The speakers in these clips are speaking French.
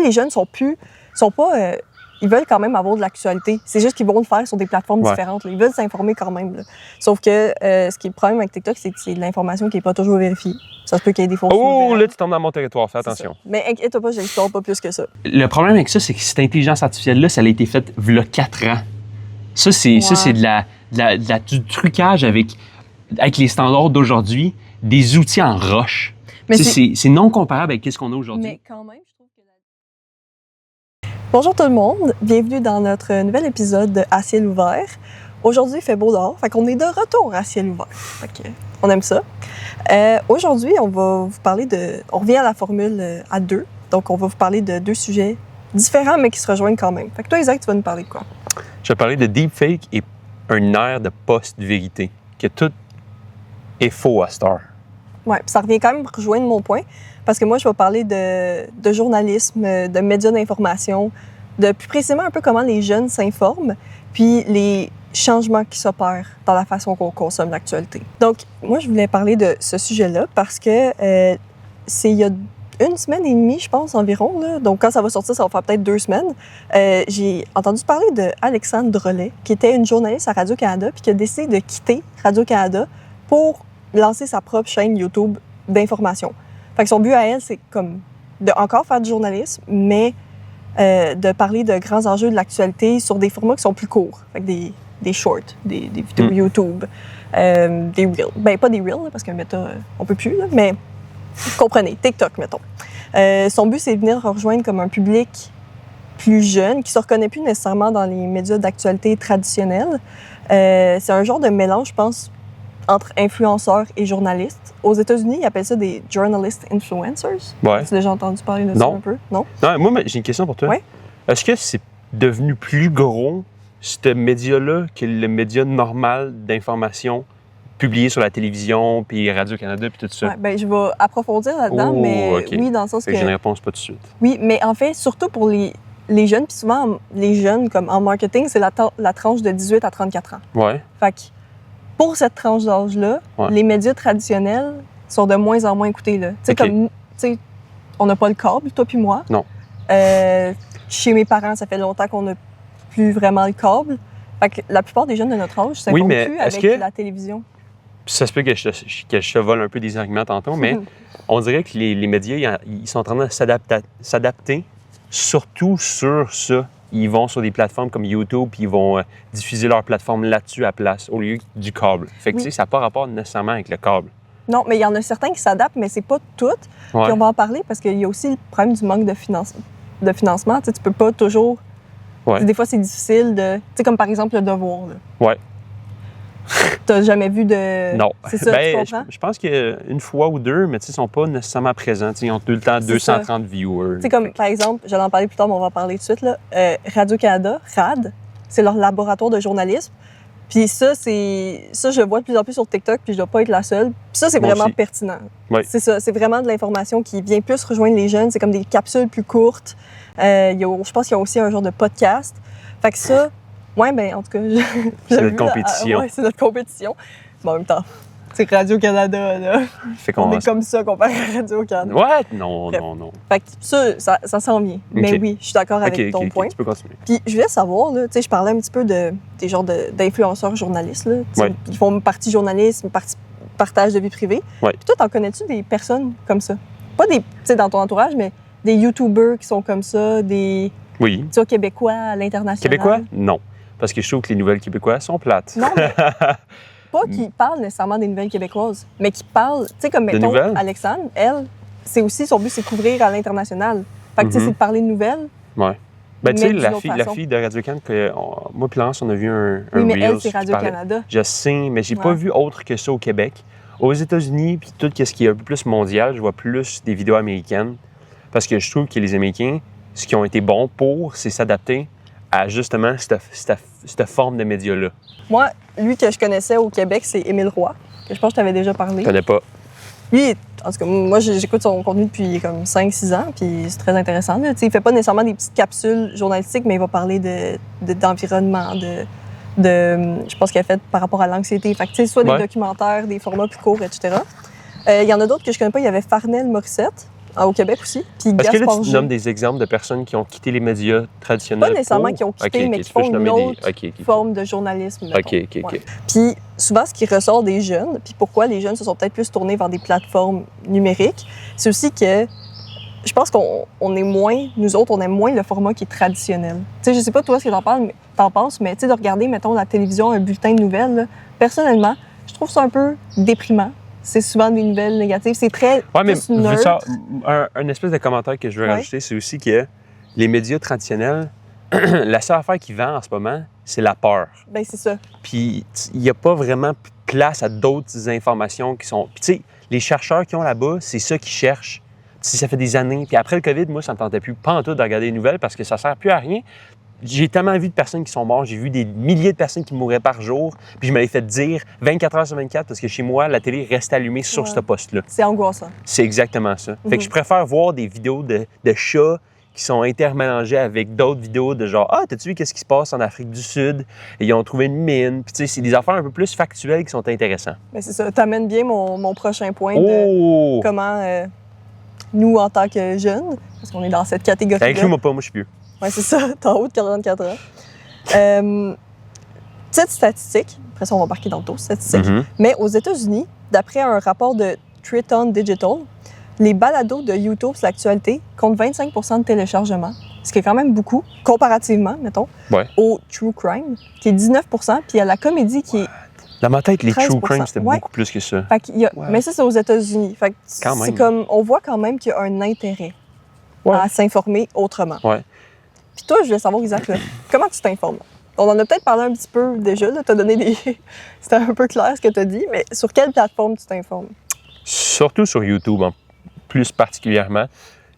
les jeunes sont pas... ils veulent quand même avoir de l'actualité. C'est juste qu'ils vont le faire sur des plateformes différentes. Là. Ils veulent s'informer quand même. Là. Sauf que ce qui est le problème avec TikTok, c'est que c'est de l'information qui n'est pas toujours vérifiée. Ça se peut qu'il y ait des fausses nouvelles. Là, tu tombes dans mon territoire. Fais attention. Mais inquiète-toi pas, je n'explore pas plus que ça. Le problème avec ça, c'est que cette intelligence artificielle-là, ça a été fait il y a 4 ans. Ça, c'est du trucage avec les standards d'aujourd'hui, des outils en roche. C'est non comparable avec ce qu'on a aujourd'hui. Mais quand même, je trouve que... Bonjour tout le monde, bienvenue dans notre nouvel épisode de À ciel ouvert. Aujourd'hui, il fait beau dehors, fait qu'on est de retour à ciel ouvert. Fait que, on aime ça. Aujourd'hui, on va vous parler on revient à la formule à deux. Donc, on va vous parler de deux sujets différents, mais qui se rejoignent quand même. Fait que toi, Isaac, tu vas nous parler de quoi? Je vais parler de deepfake et un air de post-vérité, que tout est faux à cette heure. Oui, puis ça revient quand même rejoindre mon point, parce que moi, je vais parler de journalisme, de médias d'information, de plus précisément un peu comment les jeunes s'informent, puis les changements qui s'opèrent dans la façon qu'on consomme l'actualité. Donc, moi, je voulais parler de ce sujet-là parce que c'est il y a une semaine et demie, je pense, environ. Là. Donc, quand ça va sortir, ça va faire peut-être 2 semaines. J'ai entendu parler d'Alexandre Drolet, qui était une journaliste à Radio-Canada, puis qui a décidé de quitter Radio-Canada pour lancer sa propre chaîne YouTube d'information. Fait que son but à elle, c'est comme de encore faire du journalisme, mais de parler de grands enjeux de l'actualité sur des formats qui sont plus courts. Fait que des shorts, des vidéos YouTube, des Reels. Ben, pas des Reels, parce que Meta, on peut plus, là, mais vous comprenez, TikTok, mettons. Son but, c'est de venir rejoindre comme un public plus jeune, qui ne se reconnaît plus nécessairement dans les médias d'actualité traditionnels. C'est un genre de mélange, je pense, entre influenceurs et journalistes. Aux États-Unis, ils appellent ça des journalist influencers. Ouais. Tu as déjà entendu parler de ça un peu? Non? Non, moi, j'ai une question pour toi. Oui? Est-ce que c'est devenu plus gros, ce média-là, que le média normal d'information publié sur la télévision, puis Radio-Canada, puis tout ça? Ouais, ben, je vais approfondir là-dedans, mais okay. Oui, dans le sens que... J'ai une réponse pas tout de suite. Oui, mais en fait, surtout pour les jeunes, puis souvent, les jeunes, comme en marketing, c'est la tranche de 18 à 34 ans. Ouais. Fait que pour cette tranche d'âge-là, les médias traditionnels sont de moins en moins écoutés. Tu sais, comme, tu sais, on n'a pas le câble, toi puis moi. Non. Chez mes parents, ça fait longtemps qu'on n'a plus vraiment le câble. Fait que la plupart des jeunes de notre âge s'informent plus avec la télévision. Ça se peut que je te vole un peu des arguments tantôt, mais on dirait que les médias, ils sont en train de s'adapter, surtout sur ça. Ils vont sur des plateformes comme YouTube, puis ils vont diffuser leur plateforme là-dessus à place, au lieu du câble. Fait que, tu sais, ça n'a pas rapport nécessairement avec le câble. Non, mais il y en a certains qui s'adaptent, mais c'est pas toutes. Ouais. Puis on va en parler parce qu'il y a aussi le problème du manque de financement. Tu sais, tu peux pas toujours... Ouais. Des fois, c'est difficile de... Tu sais, comme par exemple le Devoir. Là. Ouais. T'as jamais vu de... Non. C'est ça, tu comprends? Je pense qu'une fois ou deux, mais tu sais, ils sont pas nécessairement présents. T'sais, ils ont tout le temps 230 viewers. Tu sais, comme par exemple, j'allais en parler plus tard, mais on va en parler tout de suite, là. Radio-Canada, RAD, c'est leur laboratoire de journalisme. Puis ça, je le vois de plus en plus sur TikTok, puis je dois pas être la seule. Puis ça, c'est vraiment pertinent. Oui. C'est ça, c'est vraiment de l'information qui vient plus rejoindre les jeunes. C'est comme des capsules plus courtes. Je pense qu'il y a aussi un genre de podcast. Fait que ça... Oui, bien, en tout cas, c'est notre compétition. Oui, c'est notre compétition. Mais en même temps, c'est Radio-Canada, là. On est comme ça comparé à Radio-Canada. Ouais? Non. Fait que ça s'en vient. Okay. Mais oui, je suis d'accord avec ton point. Tu peux continuer. Puis je voulais savoir, là, tu sais, je parlais un petit peu des genres d'influenceurs journalistes, là. Ouais. Ils font une partie journalisme, une partie partage de vie privée. Ouais. Puis toi, t'en connais-tu des personnes comme ça? Pas des, tu sais, dans ton entourage, mais des YouTubers qui sont comme ça, des... Oui. Tu vois, Québécois à l'international. Québécois? Non. Parce que je trouve que les nouvelles québécoises sont plates. Non, mais pas qui parlent nécessairement des nouvelles québécoises, mais qui parlent, tu sais, comme mettons, Alexandre, elle, c'est aussi, son but, c'est de couvrir à l'international. Fait que, tu sais, c'est de parler de nouvelles. Oui. Ben, tu sais, la fille de Radio-Canada, moi et Laurence, on a vu un oui, mais Reels elle, c'est Radio-Canada. Je sais, mais j'ai pas vu autre que ça au Québec. Aux États-Unis, puis tout ce qui est un peu plus mondial, je vois plus des vidéos américaines. Parce que je trouve que les Américains, ce qu'ils ont été bons pour, c'est s'adapter à justement cette forme de médias-là. Moi, lui que je connaissais au Québec, c'est Émile Roy, que je pense que je t'avais déjà parlé. Je connais pas. Lui, en tout cas, moi, j'écoute son contenu depuis comme 5-6 ans, puis c'est très intéressant. Là. Il fait pas nécessairement des petites capsules journalistiques, mais il va parler d'environnement, je pense qu'il a fait par rapport à l'anxiété. Fait que, soit des documentaires, des formats plus courts, etc. Il y en a d'autres que je connais pas. Il y avait Farnell Morissette, au Québec aussi. Puis Parce que là, Gaspard tu G. nommes des exemples de personnes qui ont quitté les médias traditionnels. Pas nécessairement qui ont quitté, mais qui font une autre forme de journalisme. OK. Puis souvent, ce qui ressort des jeunes, puis pourquoi les jeunes se sont peut-être plus tournés vers des plateformes numériques, c'est aussi que je pense qu'on est moins, nous autres, on aime moins le format qui est traditionnel. Tu sais, je sais pas toi ce que t'en penses, mais tu sais, de regarder, mettons, la télévision, un bulletin de nouvelles, là, personnellement, je trouve ça un peu déprimant. C'est souvent des nouvelles négatives. C'est très neutre. Un espèce de commentaire que je veux rajouter, c'est aussi que les médias traditionnels, la seule affaire qui vend en ce moment, c'est la peur. Ben c'est ça. Puis il n'y a pas vraiment place à d'autres informations qui sont... Puis tu sais, les chercheurs qui ont là-bas, c'est ça qu'ils cherchent. Si ça fait des années. Puis après le COVID, moi, ça ne me tentait plus pas en tout de regarder les nouvelles parce que ça ne sert plus à rien. J'ai tellement vu de personnes qui sont mortes, j'ai vu des milliers de personnes qui mouraient par jour, puis je m'avais fait dire 24 heures sur 24 parce que chez moi, la télé reste allumée sur ce poste-là. C'est angoissant. C'est exactement ça. Fait que je préfère voir des vidéos de chats qui sont intermélangées avec d'autres vidéos de genre « Ah, t'as-tu vu qu'est-ce qui se passe en Afrique du Sud? Et ils ont trouvé une mine. » Puis tu sais, c'est des affaires un peu plus factuelles qui sont intéressantes. Mais c'est ça. T'amènes bien mon prochain point de comment nous, en tant que jeunes, parce qu'on est dans cette catégorie-là... Inclus-moi pas, moi je suis vieux. Oui, c'est ça, t'es en haut de 44 ans. Petite statistique, après ça on va embarquer dans le tour statistique, mais aux États-Unis, d'après un rapport de Triton Digital, les balados de YouTube sur l'actualité comptent 25 % de téléchargement, ce qui est quand même beaucoup, comparativement, mettons, au True Crime, qui est 19 %, puis à la comédie qui est dans ma tête, les 13%. True Crime, c'était beaucoup plus que ça. Fait qu'il y a, mais ça, c'est aux États-Unis. Fait que c'est comme, on voit quand même qu'il y a un intérêt à s'informer autrement. Puis toi, je voulais savoir, Isaac, là, comment tu t'informes? On en a peut-être parlé un petit peu déjà, tu as donné des... C'était un peu clair ce que tu as dit, mais sur quelle plateforme tu t'informes? Surtout sur YouTube, plus particulièrement.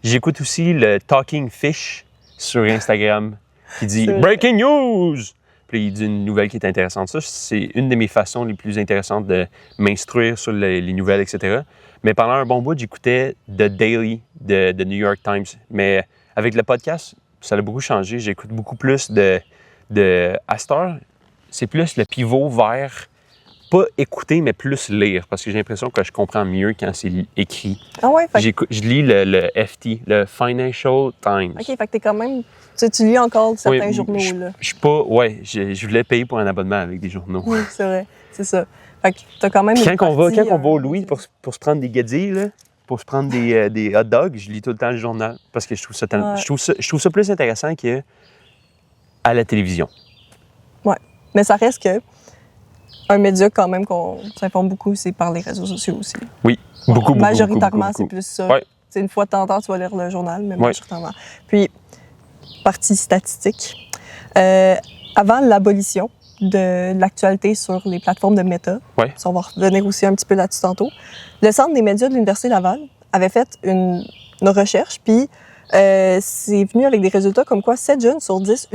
J'écoute aussi le Talking Fish sur Instagram qui dit « Breaking News ». Puis il dit une nouvelle qui est intéressante. Ça, c'est une de mes façons les plus intéressantes de m'instruire sur les nouvelles, etc. Mais pendant un bon bout, j'écoutais The Daily de New York Times. Mais avec le podcast, ça a beaucoup changé. J'écoute beaucoup plus de à cette heure, c'est plus le pivot vers, pas écouter, mais plus lire. Parce que j'ai l'impression que je comprends mieux quand c'est écrit. Ah ouais? Je lis le FT, le Financial Times. OK, fait que t'es quand même... Tu lis encore certains journaux, là. Je suis pas... Ouais, je voulais payer pour un abonnement avec des journaux. Oui, c'est vrai. C'est ça. Fait que t'as quand même... Quand on va au Louis pour se prendre des guédilles, là, pour se prendre des hot dogs, je lis tout le temps le journal. Parce que je trouve ça, je trouve ça plus intéressant qu'à la télévision. Oui. Mais ça reste que un média, quand même, qu'on s'informe beaucoup, c'est par les réseaux sociaux aussi. Oui, beaucoup. Majoritairement, c'est plus ça. Ouais. Une fois de temps en temps, tu vas lire le journal, mais majoritairement. Puis, partie statistique. Avant l'abolition de l'actualité sur les plateformes de Meta, on va revenir aussi un petit peu là-dessus tantôt, le Centre des médias de l'Université Laval avait fait une recherche, puis c'est venu avec des résultats comme quoi 7 jeunes sur 10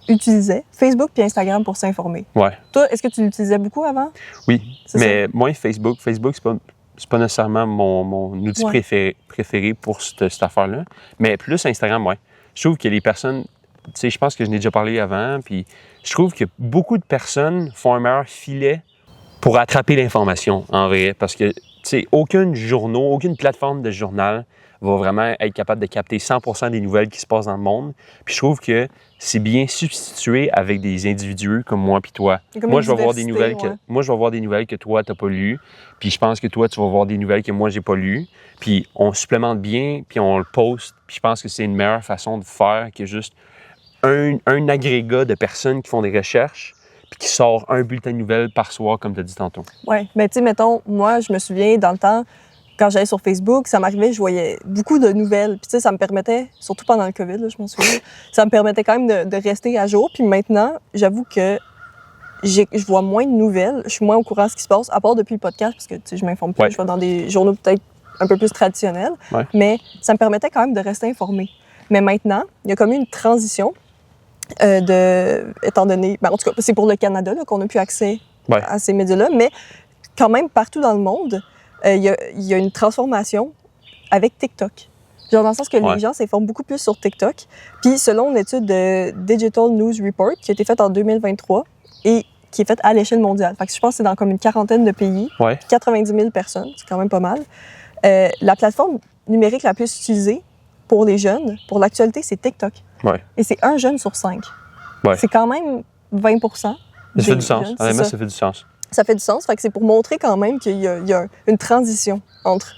utilisaient Facebook puis Instagram pour s'informer. Ouais. Toi, est-ce que tu l'utilisais beaucoup avant? Oui, mais moins Facebook. Facebook, c'est pas nécessairement mon outil préféré pour cette affaire-là, mais plus Instagram, Je trouve que les personnes, tu sais, je pense que je n'ai déjà parlé avant, puis je trouve que beaucoup de personnes font un meilleur filet pour attraper l'information, en vrai, parce que, tu sais, aucune plateforme de journal va vraiment être capable de capter 100% des nouvelles qui se passent dans le monde. Puis je trouve que c'est bien substitué avec des individus comme moi puis toi. Moi, je vais voir des nouvelles que toi, tu n'as pas lues. Puis je pense que toi, tu vas voir des nouvelles que moi, j'ai pas lues. Puis on supplémente bien, puis on le poste. Puis je pense que c'est une meilleure façon de faire que juste un agrégat de personnes qui font des recherches puis qui sort un bulletin de nouvelles par soir, comme tu as dit tantôt. Oui, mais tu sais, mettons, moi, je me souviens, dans le temps, quand j'allais sur Facebook, ça m'arrivait, je voyais beaucoup de nouvelles. Puis tu sais, ça me permettait, surtout pendant le COVID, là, je m'en souviens, ça me permettait quand même de rester à jour. Puis maintenant, j'avoue que je vois moins de nouvelles, je suis moins au courant de ce qui se passe, à part depuis le podcast, parce que tu sais, je m'informe plus, je vais dans des journaux peut-être un peu plus traditionnels, mais ça me permettait quand même de rester informée. Mais maintenant, il y a comme une transition étant donné, en tout cas, c'est pour le Canada là, qu'on a plus accès à ces médias-là, mais quand même, partout dans le monde, il y a une transformation avec TikTok. Genre dans le sens que les gens s'informent beaucoup plus sur TikTok. Puis selon une étude de Digital News Report qui a été faite en 2023 et qui est faite à l'échelle mondiale. Fait que je pense que c'est dans comme une quarantaine de pays, 90 000 personnes, c'est quand même pas mal. La plateforme numérique la plus utilisée pour les jeunes, pour l'actualité, c'est TikTok. Ouais. Et c'est 1 jeune sur 5. Ouais. C'est quand même 20 Ça fait du sens. Honnêtement, ça fait du sens. Ça fait du sens. Fait que c'est pour montrer quand même qu'il y a une transition entre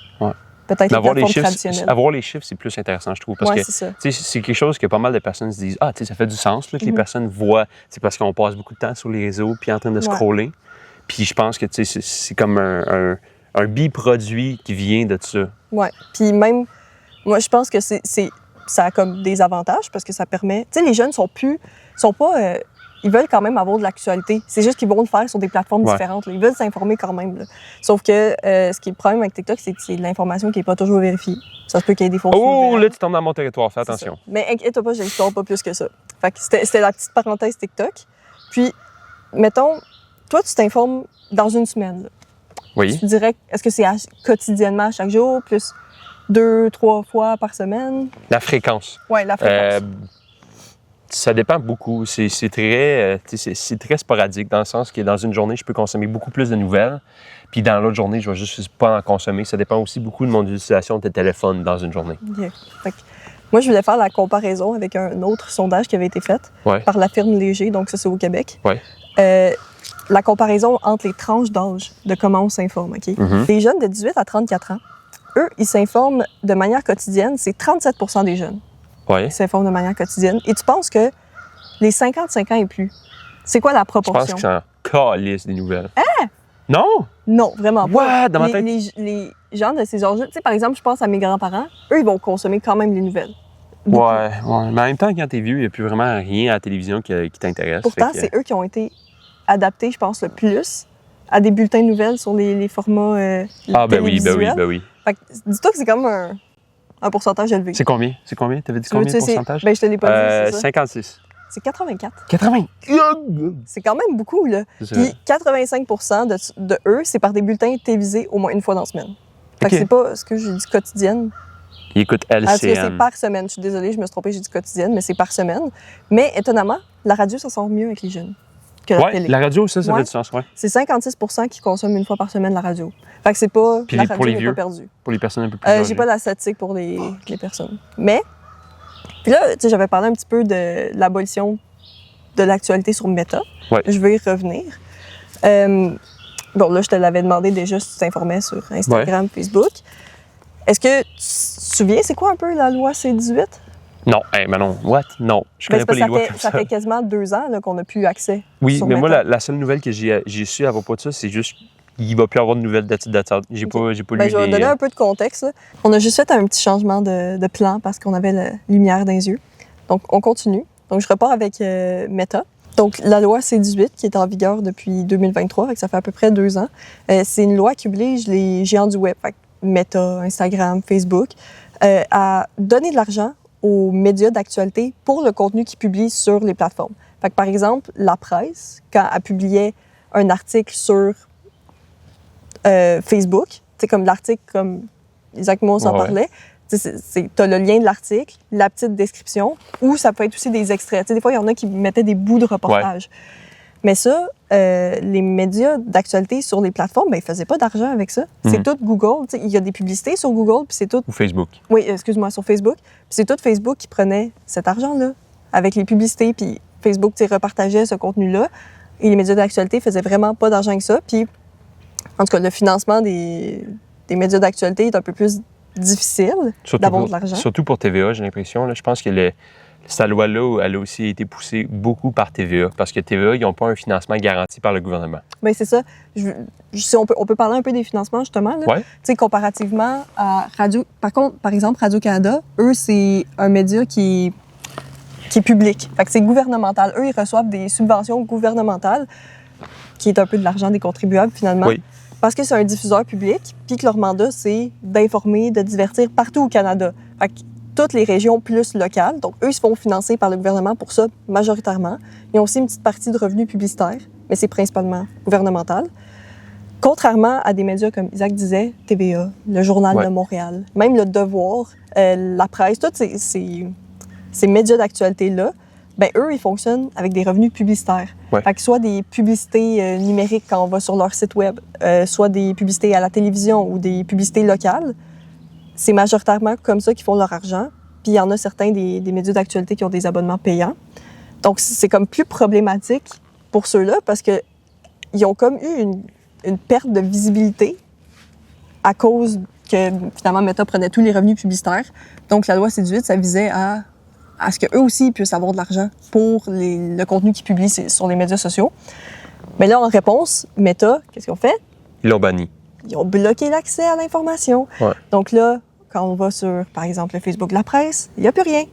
peut-être les plateformes traditionnelles. Avoir les chiffres, c'est plus intéressant, je trouve. Parce que c'est quelque chose que pas mal de personnes se disent « Ah, tu sais, ça fait du sens là, que les personnes voient. » C'est parce qu'on passe beaucoup de temps sur les réseaux puis en train de scroller. Puis je pense que c'est comme un biproduit qui vient de ça. Oui. Puis même, moi, je pense que ça a comme des avantages parce que ça permet... Tu sais, les jeunes sont pas... ils veulent quand même avoir de l'actualité. C'est juste qu'ils vont le faire sur des plateformes différentes. Là. Ils veulent s'informer quand même. Là. Sauf que ce qui est le problème avec TikTok, c'est que c'est de l'information qui n'est pas toujours vérifiée. Ça se peut qu'il y ait des fausses nouvelles. Là, tu tombes dans mon territoire. Fais attention. Ça. Mais inquiète-toi pas, je n'explore pas plus que ça. Fait que c'était la petite parenthèse TikTok. Puis, mettons, toi, tu t'informes dans une semaine. Là. Oui. Tu dirais, est-ce que c'est quotidiennement, chaque jour, plus 2-3 fois par semaine? La fréquence. Oui, la fréquence. Ça dépend beaucoup. C'est très sporadique dans le sens que dans une journée, je peux consommer beaucoup plus de nouvelles. Puis dans l'autre journée, je vais juste pas en consommer. Ça dépend aussi beaucoup de mon utilisation de téléphone dans une journée. Okay. Fait que moi, je voulais faire la comparaison avec un autre sondage qui avait été fait par la firme Léger, donc ça, c'est au Québec. La comparaison entre les tranches d'âge de comment on s'informe. Okay? Les jeunes de 18 à 34 ans, eux, ils s'informent de manière quotidienne. C'est 37 % des jeunes qui s'informent de manière quotidienne. Et tu penses que les 55 ans et plus, c'est quoi la proportion? Je pense que c'est en calice des nouvelles. Hein? Non? Non, vraiment pas. Dans ma tête? Les gens de ces âges-là, tu sais, par exemple, je pense à mes grands-parents, eux, ils vont consommer quand même les nouvelles. Ouais. Mais en même temps, quand t'es vieux, il n'y a plus vraiment rien à la télévision qui t'intéresse. Pourtant, c'est eux qui ont été adaptés, je pense, le plus à des bulletins de nouvelles sur les formats télévisuels. Ben oui. Fait que, dis-toi que c'est comme un pourcentage élevé. C'est combien? T'avais dit combien de pourcentage? Ben, je te l'ai pas dit, c'est ça. 56. C'est 84. 80! C'est quand même beaucoup, là. Puis 85 % de eux, c'est par des bulletins télévisés au moins une fois dans la semaine. Fait que c'est pas ce que j'ai dit quotidienne. Ils écoutent LCN. C'est par semaine. Je suis désolée, je me suis trompée, j'ai dit quotidienne, mais c'est par semaine. Mais étonnamment, la radio, ça sort mieux avec les jeunes que la télé. La radio, ça fait du sens, C'est 56 % qui consomment une fois par semaine la radio. Fait que c'est pas... Puis la radio pour les n'est vieux, pas perdue. pour les personnes un peu plus âgées. J'ai pas la statistique pour les personnes. Mais, puis là, tu sais, j'avais parlé un petit peu de l'abolition de l'actualité sur Meta. Je veux y revenir. Bon, là, je te l'avais demandé déjà si tu t'informais sur Instagram, Facebook. Est-ce que tu te souviens, c'est quoi un peu la loi C-18? Non, Manon, what? Non, je connais pas les lois comme ça. Ça fait quasiment 2 ans là, qu'on n'a plus accès. Oui, mais moi, la seule nouvelle que j'ai su à propos de ça, c'est juste qu'il va plus avoir de nouvelles de ça. J'ai pas lu Je vais donner un peu de contexte. Là. On a juste fait un petit changement de plan parce qu'on avait la lumière dans les yeux. Donc, on continue. Donc, je repars avec Meta. Donc, la loi C-18, qui est en vigueur depuis 2023, ça fait à peu près 2 ans, c'est une loi qui oblige les géants du web, Meta, Instagram, Facebook, à donner de l'argent aux médias d'actualité pour le contenu qu'ils publient sur les plateformes. Fait que, par exemple, la presse, quand elle publiait un article sur Facebook, c'est comme l'article, comme Isaac Moss en parlait, tu as le lien de l'article, la petite description, ou ça peut être aussi des extraits. T'sais, des fois, il y en a qui mettaient des bouts de reportage. Mais ça, les médias d'actualité sur les plateformes, ils ne faisaient pas d'argent avec ça. C'est tout Google. Il y a des publicités sur Google, puis c'est tout... Ou Facebook. Oui, excuse-moi, sur Facebook. Puis c'est tout Facebook qui prenait cet argent-là avec les publicités, puis Facebook repartageait ce contenu-là. Et les médias d'actualité faisaient vraiment pas d'argent avec ça. Puis, en tout cas, le financement des médias d'actualité est un peu plus difficile d'avoir de l'argent. Surtout pour TVA, j'ai l'impression. Là, je pense que cette loi-là, elle a aussi été poussée beaucoup par TVA, parce que TVA, ils n'ont pas un financement garanti par le gouvernement. Bien, c'est ça. On peut parler un peu des financements, justement. Là. Comparativement à Radio... Par exemple, Radio-Canada, eux, c'est un média qui est public. Fait que c'est gouvernemental. Eux, ils reçoivent des subventions gouvernementales, qui est un peu de l'argent des contribuables, finalement. Oui. Parce que c'est un diffuseur public, puis que leur mandat, c'est d'informer, de divertir partout au Canada. Fait que toutes les régions plus locales. Donc, eux, ils se font financer par le gouvernement pour ça, majoritairement. Ils ont aussi une petite partie de revenus publicitaires, mais c'est principalement gouvernemental. Contrairement à des médias comme Isaac disait, TVA, le Journal de Montréal, même le Devoir, la presse, tous ces médias d'actualité-là, ben eux, ils fonctionnent avec des revenus publicitaires. Fait que soit des publicités numériques quand on va sur leur site web, soit des publicités à la télévision ou des publicités locales, c'est majoritairement comme ça qu'ils font leur argent. Puis il y en a certains des médias d'actualité qui ont des abonnements payants. Donc, c'est comme plus problématique pour ceux-là parce qu'ils ont comme eu une perte de visibilité à cause que, finalement, Meta prenait tous les revenus publicitaires. Donc, la loi C-18, ça visait à ce qu'eux aussi puissent avoir de l'argent pour le contenu qu'ils publient sur les médias sociaux. Mais là, en réponse, Meta, qu'est-ce qu'ils ont fait? Ils l'ont banni. Ils ont bloqué l'accès à l'information. Ouais. Donc là, quand on va sur, par exemple, le Facebook de la presse, il n'y a plus rien.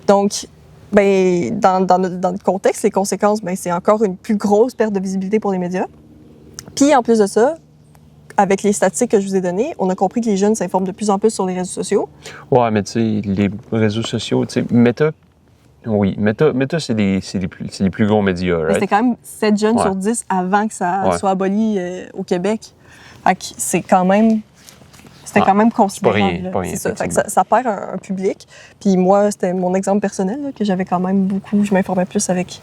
Donc, ben, dans le contexte, les conséquences, ben, c'est encore une plus grosse perte de visibilité pour les médias. Puis, en plus de ça, avec les statistiques que je vous ai données, on a compris que les jeunes s'informent de plus en plus sur les réseaux sociaux. Ouais, mais tu sais, les réseaux sociaux, tu sais, Meta, c'est les plus gros médias, right? C'était quand même 7 jeunes sur 10 avant que ça soit aboli au Québec. Fait que c'est quand même... C'était quand même considérable. Pas rien. C'est ça. Fait que ça perd un public. Puis moi, c'était mon exemple personnel, là, que j'avais quand même beaucoup... Je m'informais plus avec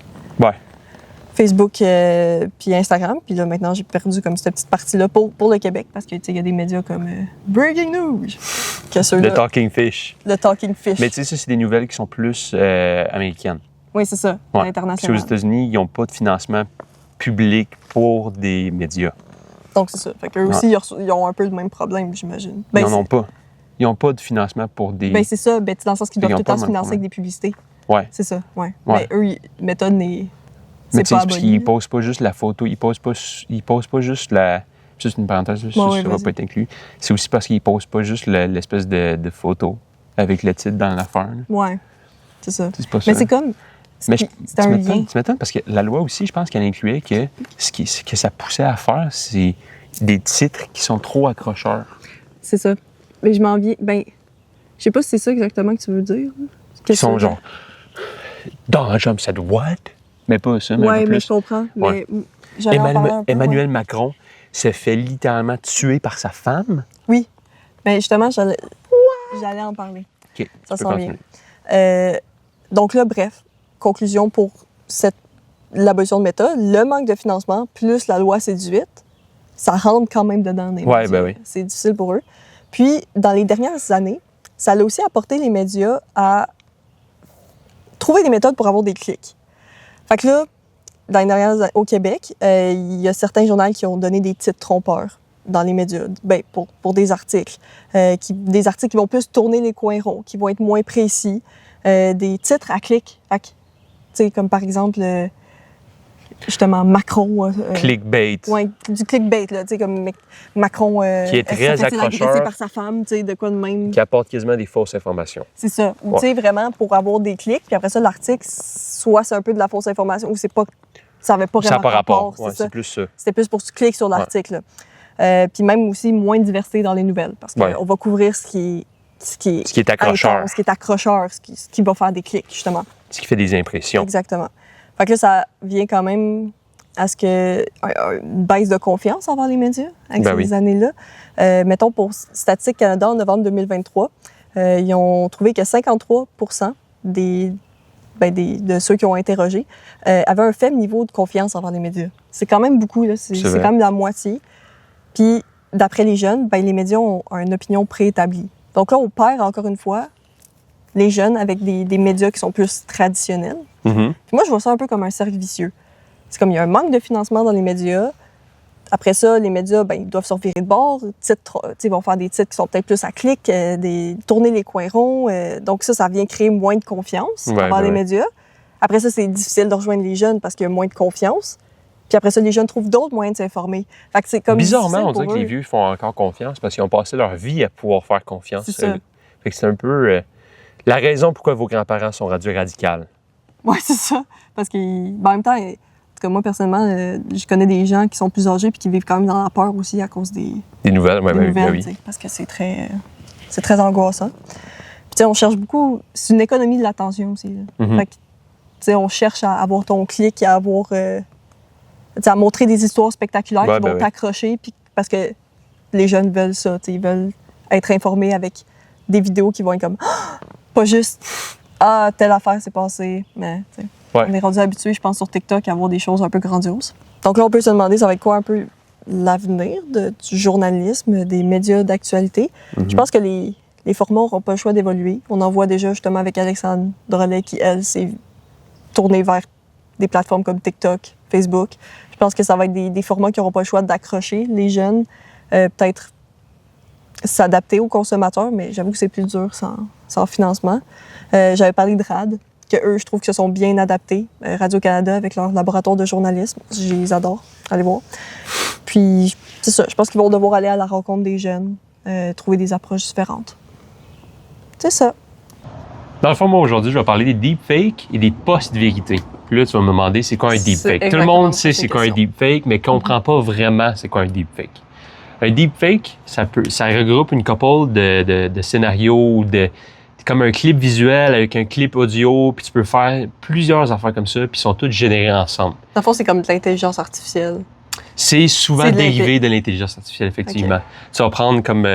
Facebook puis Instagram. Puis là, maintenant, j'ai perdu comme cette petite partie-là pour le Québec parce qu'il y a des médias comme Breaking News. Le Talking Fish. Le Talking Fish. Mais tu sais, ça, c'est des nouvelles qui sont plus américaines. Oui, c'est ça, international. Aux États-Unis, ils n'ont pas de financement public pour des médias. Donc, c'est ça. Fait qu'eux aussi, ils ont un peu le même problème, j'imagine. Ils n'en ont pas. Ils n'ont pas de financement pour des... Ben c'est ça. Ben, dans le sens qu'ils doivent tout le temps se financer avec des publicités. Ouais. C'est ça, ouais. Mais eux, méthode n'est... Mais tu sais, parce qu'ils posent pas juste la photo, ils posent pas juste la... Juste une parenthèse, ça va pas être inclus. C'est aussi parce qu'ils posent pas juste l'espèce de photo avec le titre dans l'affaire. Ouais, c'est ça. C'est pas ça. Mais c'est comme... Mais c'est un lien. Tu m'étonnes parce que la loi aussi, je pense qu'elle incluait que ce que ça poussait à faire, c'est des titres qui sont trop accrocheurs. C'est ça. Mais je m'en viens... Ben, je sais pas si c'est ça exactement que tu veux dire. Qui sont genre... Donald Trump said what? Mais pas ça, mais un peu plus. Mais je comprends. Ouais. Mais Emmanuel Macron se fait littéralement tuer par sa femme. Oui. Mais justement, j'allais en parler. OK. Ça s'en vient. Donc là, bref, conclusion pour l'abolition de Meta, le manque de financement plus la loi C-18, ça rentre quand même dedans. Oui, ben oui. C'est difficile pour eux. Puis, dans les dernières années, ça a aussi apporté les médias à trouver des méthodes pour avoir des clics. Fait que là, dans les dernières années, au Québec, il y a certains journaux qui ont donné des titres trompeurs dans les médias, ben, pour des articles. Des articles qui vont plus tourner les coins ronds, qui vont être moins précis. Des titres à clic. Fait que, tu sais, comme par exemple, justement, Macron... clickbait. Oui, du clickbait, là, tu sais, comme Macron... qui est très accrocheur. Agressé par sa femme, tu sais, de quoi de même. Qui apporte quasiment des fausses informations. C'est ça. Ou, tu sais, vraiment, pour avoir des clics, puis après ça, l'article, soit c'est un peu de la fausse information, ou c'est pas... Ça n'avait pas vraiment rapport. Ouais, c'est plus ça. C'était plus pour que tu cliques sur l'article. Puis même aussi, moins de diversité dans les nouvelles, parce qu'on va couvrir ce qui est accrocheur. Intense, ce qui est accrocheur, ce qui va faire des clics, justement. Ce qui fait des impressions. Exactement. Fait que là, ça vient quand même à ce que une baisse de confiance envers les médias avec ces années-là. Mettons, pour Statistique Canada, en novembre 2023, ils ont trouvé que 53% de ceux qui ont interrogé avaient un faible niveau de confiance envers les médias. C'est quand même beaucoup, là. C'est quand même la moitié. Puis, d'après les jeunes, les médias ont une opinion préétablie. Donc là, on perd encore une fois les jeunes avec des médias qui sont plus traditionnels. Mm-hmm. Puis moi, je vois ça un peu comme un cercle vicieux. C'est comme il y a un manque de financement dans les médias. Après ça, les médias, ils doivent se revirer de bord. Ils vont faire des titres qui sont peut-être plus à clic, tourner les coins ronds. Donc ça vient créer moins de confiance envers les médias. Après ça, c'est difficile de rejoindre les jeunes parce qu'il y a moins de confiance. Puis après ça, les jeunes trouvent d'autres moyens de s'informer. Fait que c'est comme bizarrement, on dirait que les vieux font encore confiance parce qu'ils ont passé leur vie à pouvoir faire confiance. C'est ça. Fait que c'est un peu la raison pourquoi vos grands-parents sont rendus radicaux. Oui, c'est ça. Parce qu'en même temps, en tout cas, moi, personnellement, je connais des gens qui sont plus âgés puis qui vivent quand même dans la peur aussi à cause des nouvelles. Oui. Parce que c'est très angoissant. Puis on cherche beaucoup... C'est une économie de l'attention aussi. Mm-hmm. Fait que, on cherche à avoir ton clic, à avoir... à montrer des histoires spectaculaires qui vont t'accrocher, puis parce que les jeunes veulent ça, ils veulent être informés avec des vidéos qui vont être comme pas juste telle affaire s'est passée, mais on est rendu habitué, je pense, sur TikTok à voir des choses un peu grandioses. Donc là, on peut se demander ça va être quoi un peu l'avenir du journalisme, des médias d'actualité. Mm-hmm. Je pense que les formats n'auront pas le choix d'évoluer. On en voit déjà justement avec Alexandre Drolet qui, elle, s'est tournée vers des plateformes comme TikTok, Facebook. Je pense que ça va être des formats qui n'auront pas le choix d'accrocher les jeunes, peut-être s'adapter aux consommateurs, mais j'avoue que c'est plus dur sans financement. J'avais parlé de RAD, que eux, je trouve que se sont bien adaptés. Radio-Canada avec leur laboratoire de journalisme, je les adore, allez voir. Puis, c'est ça, je pense qu'ils vont devoir aller à la rencontre des jeunes, trouver des approches différentes. C'est ça. Dans le fond, moi, aujourd'hui, je vais parler des deepfakes et des post-vérités. Puis là, tu vas me demander, c'est quoi un deepfake? Tout le monde sait c'est quoi un deepfake, mais ne comprend pas vraiment c'est quoi un deepfake. Un deepfake, ça regroupe une couple de scénarios, comme un clip visuel avec un clip audio, puis tu peux faire plusieurs affaires comme ça, puis ils sont toutes générées ensemble. Dans le fond, c'est comme de l'intelligence artificielle. C'est souvent dérivé de l'intelligence artificielle, effectivement. Okay. Tu vas prendre comme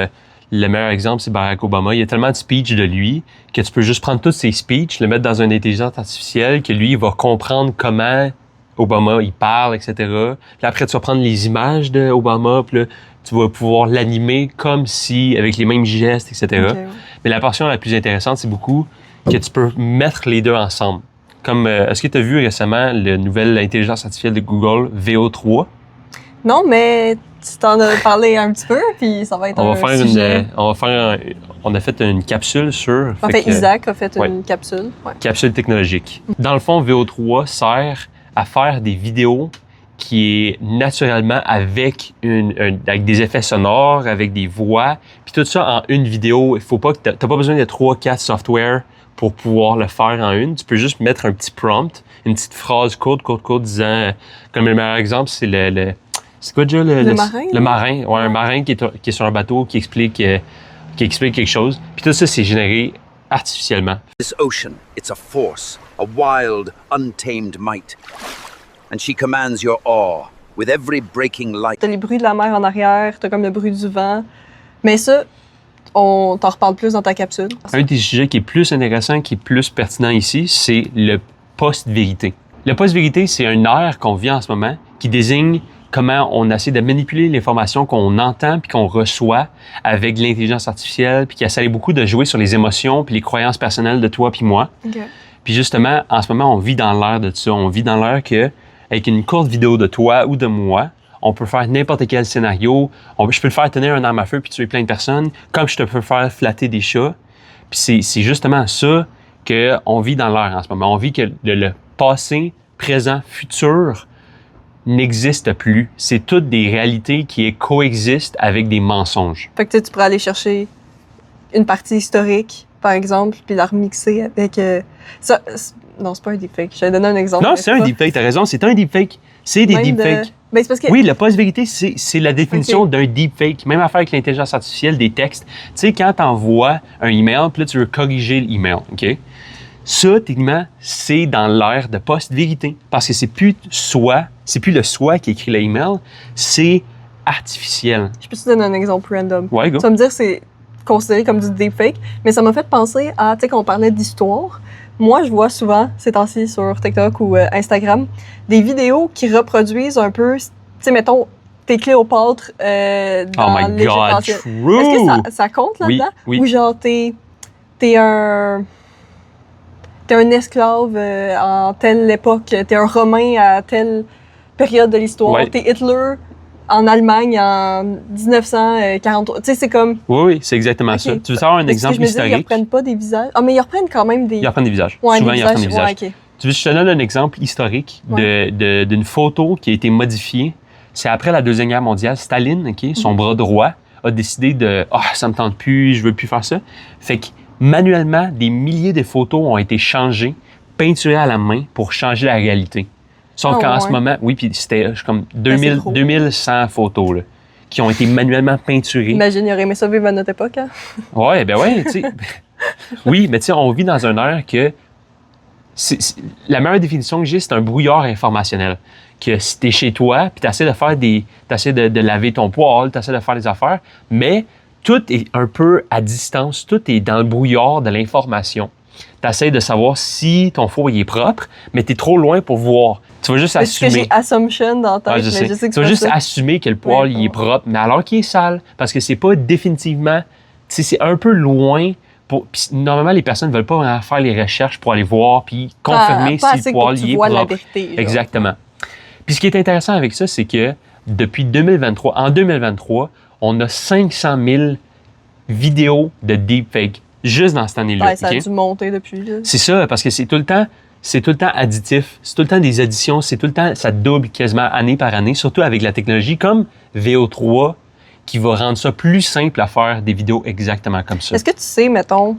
le meilleur exemple, c'est Barack Obama. Il y a tellement de speeches de lui que tu peux juste prendre tous ses speeches, le mettre dans une intelligence artificielle, que lui, il va comprendre comment Obama, il parle, etc. Puis après, tu vas prendre les images d'Obama, puis là, tu vas pouvoir l'animer comme si, avec les mêmes gestes, etc. Okay. Mais la portion la plus intéressante, c'est beaucoup que tu peux mettre les deux ensemble. Comme, est-ce que tu as vu récemment la nouvelle intelligence artificielle de Google, VO3? Non, mais tu t'en as parlé un petit peu, puis ça va être sujet. On a fait une capsule sur... En fait, Isaac a fait une capsule. Ouais. Capsule technologique. Dans le fond, VO3 sert à faire des vidéos qui est naturellement avec des effets sonores, avec des voix, puis tout ça en une vidéo. Il faut pas que t'as pas besoin de 3-4 softwares pour pouvoir le faire en une. Tu peux juste mettre un petit prompt, une petite phrase courte, disant, comme le meilleur exemple, c'est c'est quoi déjà le marin? Le marin, ouais, un marin qui est sur un bateau qui explique quelque chose. Puis tout ça, c'est généré artificiellement. This ocean, it's a force, a wild, untamed might. And she commands your awe with every breaking light. T'as les bruits de la mer en arrière, t'as comme le bruit du vent. Mais ça, on t'en reparle plus dans ta capsule. Un des sujets qui est plus intéressant, qui est plus pertinent ici, c'est le post-vérité. Le post-vérité, c'est un ère qu'on vit en ce moment qui désigne comment on essaie de manipuler l'information qu'on entend puis qu'on reçoit avec l'intelligence artificielle, puis qui essaie beaucoup de jouer sur les émotions puis les croyances personnelles de toi puis moi. Okay. Puis justement, en ce moment, on vit dans l'ère de ça. On vit dans l'ère que avec une courte vidéo de toi ou de moi, on peut faire n'importe quel scénario. Je peux te faire tenir un arme à feu puis tuer plein de personnes, comme je te peux faire flatter des chats. Puis c'est justement ça qu'on vit dans l'ère en ce moment. On vit que le passé, présent, futur n'existe plus. C'est toutes des réalités qui coexistent avec des mensonges. Fait que tu pourrais aller chercher une partie historique, par exemple, puis la remixer avec... ça, non, c'est pas un deepfake. Je vais donner un exemple. Non, c'est un deepfake, t'as raison. C'est un deepfake. C'est des deepfakes. Ben, c'est parce que... Oui, le post-vérité, c'est la définition d'un deepfake. Même affaire avec l'intelligence artificielle, des textes. Tu sais, quand t'envoies un email, puis là, tu veux corriger l'email, OK? Ça, techniquement, c'est dans l'ère de post-vérité. Parce que c'est plus le soi qui écrit l'email, c'est artificiel. Je peux te donner un exemple random. Ouais, go. Tu vas me dire que c'est considéré comme du deepfake, mais ça m'a fait penser à, tu sais, quand on parlait d'histoire, moi, je vois souvent, ces temps-ci, sur TikTok ou Instagram, des vidéos qui reproduisent un peu, tu sais, mettons, t'es Cléopâtre dans l'Égypte ancienne. True! Est-ce que ça compte là-dedans? Oui. Ou genre, t'es un esclave en telle époque, t'es un Romain à telle période de l'histoire, ouais. T'es Hitler en Allemagne en 1943. Tu sais, c'est comme... Oui, c'est exactement ça. Tu veux savoir un exemple historique? Ils reprennent pas des visages. Ah, mais ils reprennent quand même des... Ils reprennent des visages. Ouais, souvent, ils reprennent des visages. Ouais, okay. Tu veux que je te donne un exemple historique d'une photo qui a été modifiée? C'est après la Deuxième Guerre mondiale. Staline, OK, son bras droit, a décidé de « Ah, ça me tente plus, je veux plus faire ça ». Fait que manuellement, des milliers de photos ont été changées, peinturées à la main pour changer la réalité. Sauf qu'en ce moment, oui, puis c'était comme 2100 photos là, qui ont été manuellement peinturées. Imagine, il aurait aimé ça vivre à notre époque, hein? Ouais, tu sais. Oui, mais tu sais, on vit dans une ère que... la meilleure définition que j'ai, c'est un brouillard informationnel. Que si t'es chez toi, puis t'essaies de faire t'essaies de laver ton poêle, t'essaies de faire des affaires, mais tout est un peu à distance, tout est dans le brouillard de l'information. T'essaies de savoir si ton four il est propre, mais t'es trop loin pour voir. Tu vas juste assumer. C'est que j'ai assumption dans ta tête, je sais. Mais je sais que tu vas juste assumer que le poêle il est propre, mais alors qu'il est sale, parce que c'est pas définitivement c'est un peu loin. Normalement, les personnes ne veulent pas vraiment faire les recherches pour aller voir puis confirmer si le poil y est. La vérité, genre. Exactement. Puis ce qui est intéressant avec ça, c'est que depuis 2023, en 2023, on a 500 000 vidéos de deepfake juste dans cette année-là. Ouais, ça a dû monter depuis. Là. C'est ça, parce que c'est tout le temps additif, c'est tout le temps des additions, c'est tout le temps, ça double quasiment année par année, surtout avec la technologie comme VO3 qui va rendre ça plus simple à faire des vidéos exactement comme ça. Est-ce que tu sais, mettons,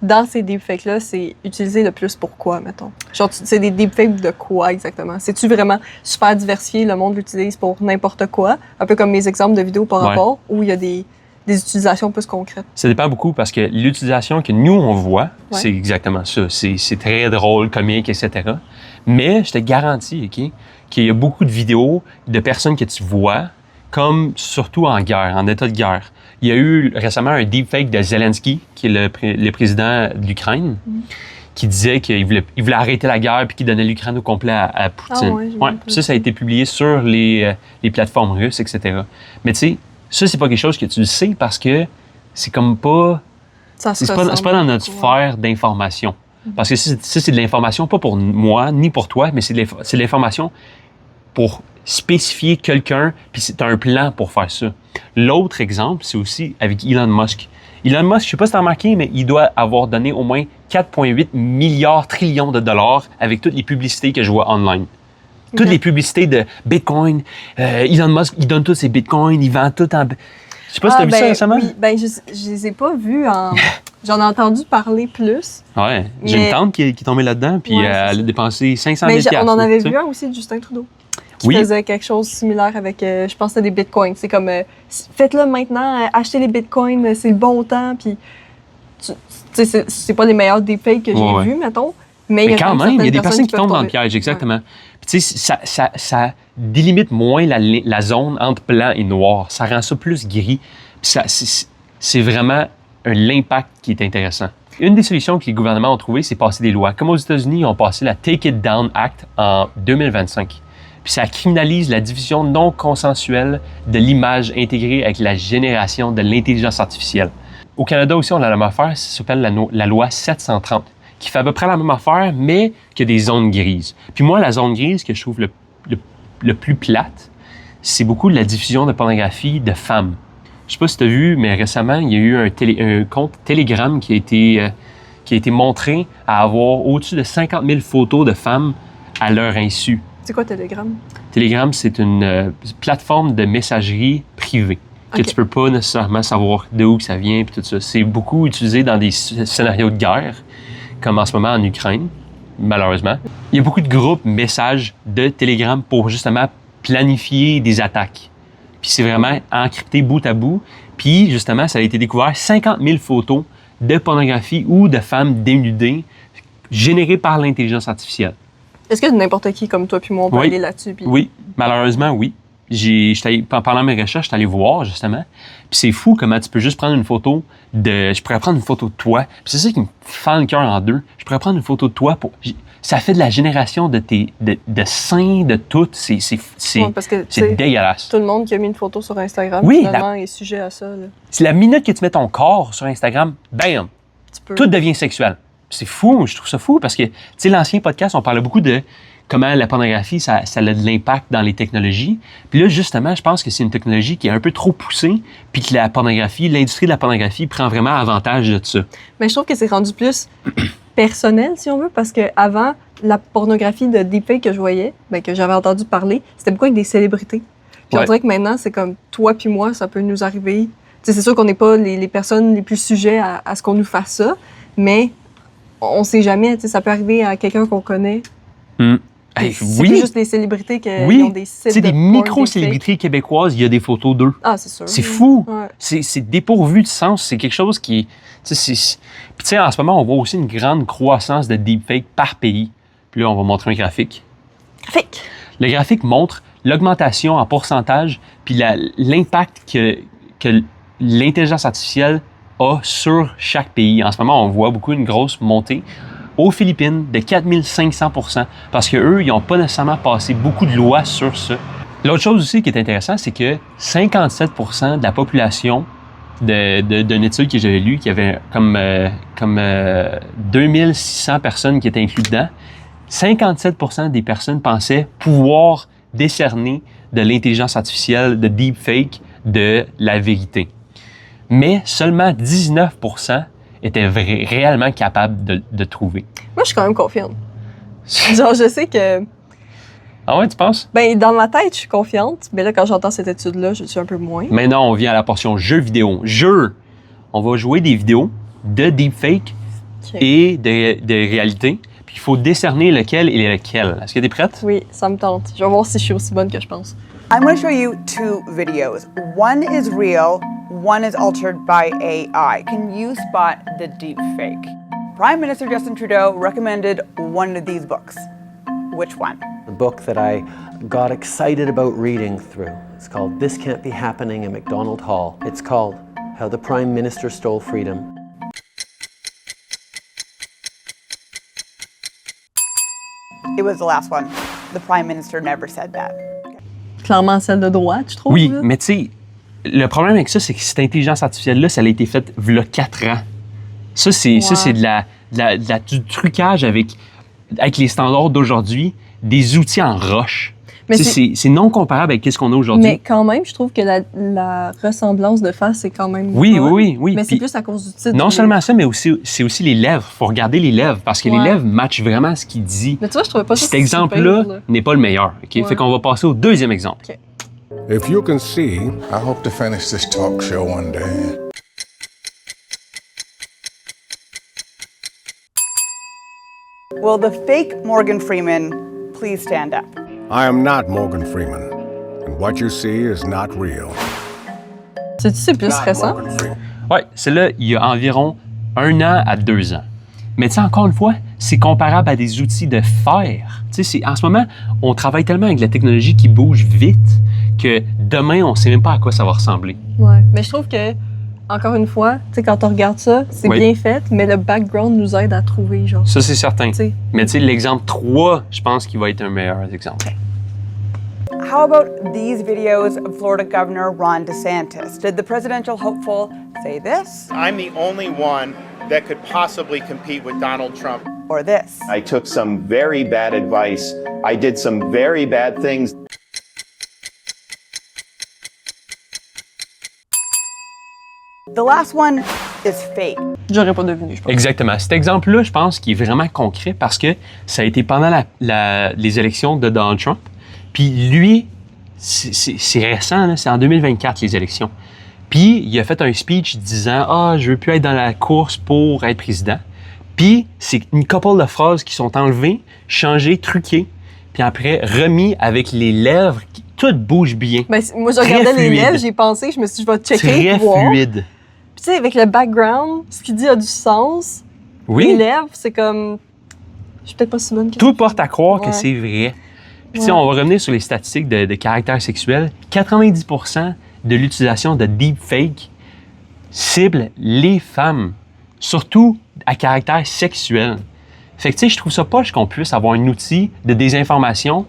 dans ces deepfakes-là, c'est utilisé le plus pour quoi, mettons? Genre, c'est des deepfakes de quoi exactement? C'est-tu vraiment super diversifié, le monde l'utilise pour n'importe quoi? Un peu comme mes exemples de vidéos par rapport, où il y a des utilisations plus concrètes? Ça dépend beaucoup parce que l'utilisation que nous, on voit, c'est exactement ça. C'est très drôle, comique, etc. Mais je te garantis, OK, qu'il y a beaucoup de vidéos de personnes que tu vois comme surtout en guerre, en état de guerre. Il y a eu récemment un deepfake de Zelensky, qui est le président de l'Ukraine, qui disait qu'il voulait arrêter la guerre puis qu'il donnait l'Ukraine au complet à Poutine. Ça a été publié sur les plateformes russes, etc. Mais tu sais, ça, c'est pas quelque chose que tu le sais parce que c'est comme pas... C'est pas dans notre sphère d'information. Parce que ça, c'est de l'information, pas pour moi, ni pour toi, mais c'est de l'information pour spécifier quelqu'un, puis c'est un plan pour faire ça. L'autre exemple, c'est aussi avec Elon Musk. Elon Musk, je sais pas si tu as remarqué, mais il doit avoir donné au moins 4,8 milliards trillions de dollars avec toutes les publicités que je vois online. Toutes les publicités de Bitcoin. Elon Musk, il donne tous ses Bitcoins, il vend tout en... Je sais pas si tu as vu ça récemment? Oui, je les ai pas vus en... J'en ai entendu parler plus. Ouais, j'ai une tante qui est tombée là-dedans, puis elle a dépensé 500 000 $. On en avait vu un aussi de Justin Trudeau. Qui faisait quelque chose de similaire avec, je pense que c'était des bitcoins. C'est comme, faites-le maintenant, achetez les bitcoins, c'est le bon temps. Puis, c'est pas les meilleurs deepfakes que j'ai vus, mettons. Mais quand même, il y a des personnes qui tombent dans le piège, exactement. Puis, tu sais, ça délimite moins la zone entre blanc et noir. Ça rend ça plus gris. Puis, c'est vraiment l'impact qui est intéressant. Une des solutions que les gouvernements ont trouvées, c'est passer des lois. Comme aux États-Unis, ils ont passé la Take It Down Act en 2025. Puis ça criminalise la diffusion non consensuelle de l'image intégrée avec la génération de l'intelligence artificielle. Au Canada aussi, on a la même affaire, ça s'appelle la loi 730, qui fait à peu près la même affaire, mais qui a des zones grises. Puis moi, la zone grise que je trouve le plus plate, c'est beaucoup de la diffusion de pornographie de femmes. Je sais pas si tu as vu, mais récemment, il y a eu un compte Telegram qui a été montré à avoir au-dessus de 50 000 photos de femmes à leur insu. C'est quoi Telegram? Telegram, c'est une plateforme de messagerie privée que tu peux pas nécessairement savoir d'où ça vient et tout ça. C'est beaucoup utilisé dans des scénarios de guerre, comme en ce moment en Ukraine, malheureusement. Il y a beaucoup de groupes messages de Telegram pour justement planifier des attaques. Puis c'est vraiment encrypté bout à bout. Puis justement, ça a été découvert 50 000 photos de pornographie ou de femmes dénudées générées par l'intelligence artificielle. Est-ce que n'importe qui comme toi puis moi, on peut aller là-dessus? Puis... Oui, malheureusement, oui. Pendant mes recherches, je suis allé voir, justement. Puis c'est fou comment tu peux juste prendre une photo de... Je pourrais prendre une photo de toi. Puis c'est ça qui me fend le cœur en deux. Je pourrais prendre une photo de toi pour... Ça fait de la génération de seins, de tout. C'est dégueulasse. Tout le monde qui a mis une photo sur Instagram, finalement, est sujet à ça. C'est la minute que tu mets ton corps sur Instagram, bam! Tout devient sexuel. C'est fou, je trouve ça fou parce que, tu sais, l'ancien podcast, on parlait beaucoup de comment la pornographie, ça a de l'impact dans les technologies. Puis là, justement, je pense que c'est une technologie qui est un peu trop poussée, puis que l'industrie de la pornographie prend vraiment avantage de ça. Mais je trouve que c'est rendu plus personnel, si on veut, parce qu'avant, la pornographie de deepfake que je voyais, que j'avais entendu parler, c'était beaucoup avec des célébrités. Puis on dirait que maintenant, c'est comme toi puis moi, ça peut nous arriver. Tu sais, c'est sûr qu'on n'est pas les personnes les plus sujets à ce qu'on nous fasse ça, mais on sait jamais, tu sais, ça peut arriver à quelqu'un qu'on connaît. Hey, c'est plus juste des célébrités qui ont des sites de des micro-célébrités québécoises, il y a des photos d'eux. Ah, c'est sûr. C'est fou. Ouais. C'est dépourvu de sens. C'est quelque chose qui... Puis tu sais, en ce moment, on voit aussi une grande croissance de deepfake par pays. Puis là, on va montrer un graphique. Graphique. Le graphique montre l'augmentation en pourcentage puis l'impact que l'intelligence artificielle a sur chaque pays. En ce moment, on voit beaucoup une grosse montée. Aux Philippines, de 4500 % parce qu'eux, ils n'ont pas nécessairement passé beaucoup de lois sur ça. L'autre chose aussi qui est intéressant, c'est que 57 % de la population d'une étude que j'avais lue, qui avait comme 2600 personnes qui étaient incluses dedans. 57% des personnes pensaient pouvoir décerner de l'intelligence artificielle, de deepfake, de la vérité. Mais seulement 19% étaient réellement capables de trouver. Moi, je suis quand même confiante. Genre, je sais que... Ah ouais, tu penses? Ben, dans ma tête, je suis confiante. Mais là, quand j'entends cette étude-là, je suis un peu moins. Maintenant, on vient à la portion jeux vidéo. On va jouer des vidéos de deepfake et de réalité. Puis il faut décerner lequel et lequel. Est-ce que tu es prête? Oui, ça me tente. Je vais voir si je suis aussi bonne que je pense. I'm going to show you 2 videos. One is real, one is altered by AI. Can you spot the deep fake? Prime Minister Justin Trudeau recommended one of these books. Which one? The book that I got excited about reading through. It's called This Can't Be Happening in MacDonald Hall. It's called How the Prime Minister Stole Freedom. It was the last one. The Prime Minister never said that. Clairement celle de droite, je trouve. Oui, là. mais tu sais, le problème avec ça, c'est que cette intelligence artificielle-là, ça a été fait v'là 4 ans. Ça, c'est du trucage avec les standards d'aujourd'hui, des outils en roche. Mais c'est non comparable avec ce qu'on a aujourd'hui. Mais quand même, je trouve que la ressemblance de face, c'est quand même Oui. Mais c'est Puis, plus à cause du titre. non seulement ça, mais c'est aussi les lèvres. Il faut regarder les lèvres parce que les lèvres matchent vraiment ce qu'il dit. Mais tu vois, je trouvais pas ça Cet si exemple-là pire, là. n'est pas le meilleur. OK? Fait qu'on va passer au deuxième exemple. OK. If you can see, I hope to finish this talk show one day. Will the fake Morgan Freeman please stand up? I am not Morgan Freeman, and what you see is not real. C'est plus récent? Morgan Freeman. Oui, celle-là, il y a environ 1 an à 2 ans. Mais tu sais, encore une fois, c'est comparable à des outils de fer. Tu sais, en ce moment, on travaille tellement avec la technologie qui bouge vite que demain, on ne sait même pas à quoi ça va ressembler. Ouais. Mais je trouve que, encore une fois, tu sais, quand on regarde ça, c'est Oui. bien fait, mais le background nous aide à trouver, genre. Ça, c'est certain. Tu sais. Mais tu sais, l'exemple 3, je pense qu'il va être un meilleur exemple. How about these videos of Florida Governor Ron DeSantis? Did the presidential hopeful say this I'm the only one that could possibly compete with Donald Trump. or this? I took some very bad advice. I did some very bad things. The last one is fake. J'aurais pas deviné, je pense. Exactement. Cet exemple-là, je pense qu'il est vraiment concret parce que ça a été pendant les élections de Donald Trump. Puis lui, c'est récent, là, c'est en 2024, les élections. Puis il a fait un speech disant « Ah, je veux plus être dans la course pour être président. » Puis c'est une couple de phrases qui sont enlevées, changées, truquées, puis après remis avec les lèvres qui toutes bougent bien. Ben, moi, je Très regardais les fluide. lèvres, j'ai pensé, je me suis dit, je vais checker, Très voir. fluide. Puis tu sais, avec le background, ce qu'il dit a du sens. Les Oui, lèvres, c'est comme... Je suis peut-être pas si bonne que tout porte à croire que Ouais. c'est vrai. Puis tu sais, Ouais. on va revenir sur les statistiques de caractère sexuel. 90% de l'utilisation de deepfake cible les femmes, surtout à caractère sexuel. Fait que tu sais, je trouve ça poche qu'on puisse avoir un outil de désinformation,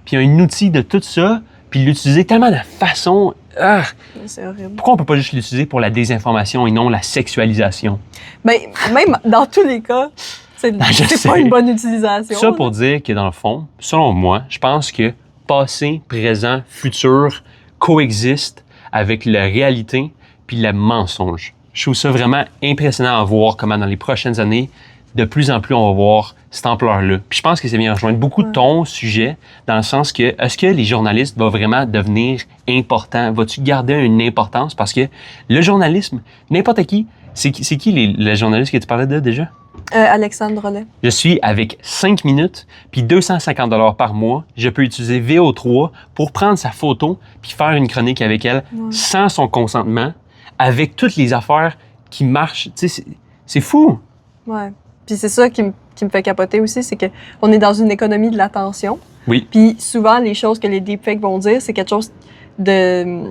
puis un outil de tout ça, puis l'utiliser tellement de façon... Ah, C'est horrible. pourquoi on peut pas juste l'utiliser pour la désinformation et non la sexualisation? Ben, même dans tous les cas, c'est je c'est sais. pas une bonne utilisation. Ça là. pour dire que dans le fond, selon moi, je pense que passé, présent, futur coexistent avec la réalité puis le mensonge. Je trouve ça vraiment impressionnant à voir comment dans les prochaines années, de plus en plus, on va voir cette ampleur-là. Puis je pense que c'est bien rejoindre beaucoup de ton sujet, dans le sens que, est-ce que les journalistes vont vraiment devenir importants? Vas-tu garder une importance? Parce que le journalisme, n'importe qui, c'est qui les journalistes que tu parlais de déjà? Alexandre Rollet. Je suis avec 5 minutes, puis 250 $ par mois. Je peux utiliser VO3 pour prendre sa photo puis faire une chronique avec elle sans son consentement, avec toutes les affaires qui marchent. Tu sais, c'est fou. Ouais. Puis c'est ça qui me fait capoter aussi, c'est qu'on est dans une économie de l'attention. Oui. Puis souvent, les choses que les deepfakes vont dire, c'est quelque chose de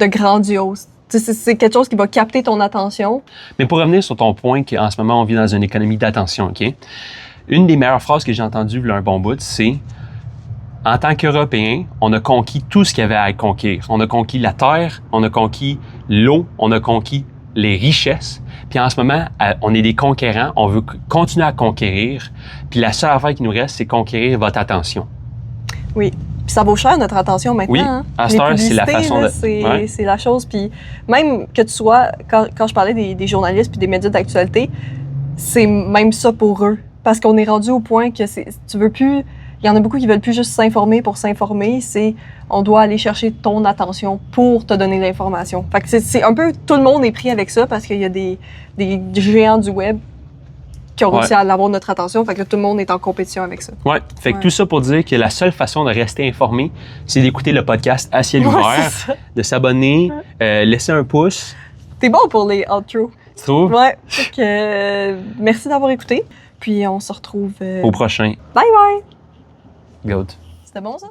grandiose. Tu sais, c'est quelque chose qui va capter ton attention. Mais pour revenir sur ton point qu'en ce moment, on vit dans une économie d'attention, OK? Une des meilleures phrases que j'ai entendues il y a un bon bout, c'est en tant qu'Européens, on a conquis tout ce qu'il y avait à conquérir. On a conquis la terre, on a conquis l'eau, on a conquis les richesses. Puis en ce moment, on est des conquérants, on veut continuer à conquérir. Puis la seule affaire qui nous reste, c'est conquérir votre attention. Oui. Puis ça vaut cher, notre attention, maintenant. Oui, hein? à cette heure, c'est la publicités, façon là, de... Ouais. C'est la chose. Puis même que tu sois... Quand je parlais des journalistes puis des médias d'actualité, c'est même ça pour eux. Parce qu'on est rendu au point que tu veux plus... Il y en a beaucoup qui veulent plus juste s'informer pour s'informer. On doit aller chercher ton attention pour te donner l'information. Fait que c'est un peu... Tout le monde est pris avec ça parce qu'il y a des géants du web qui ont réussi à avoir notre attention. Fait que là, tout le monde est en compétition avec ça. Ouais. Fait que tout ça pour dire que la seule façon de rester informé, c'est d'écouter le podcast à ciel ouvert, de s'abonner, laisser un pouce. T'es bon pour les outros. Tu trouves? Ouais. Fait que merci d'avoir écouté. Puis on se retrouve Au prochain. Bye bye! Goat. C'était bon ça?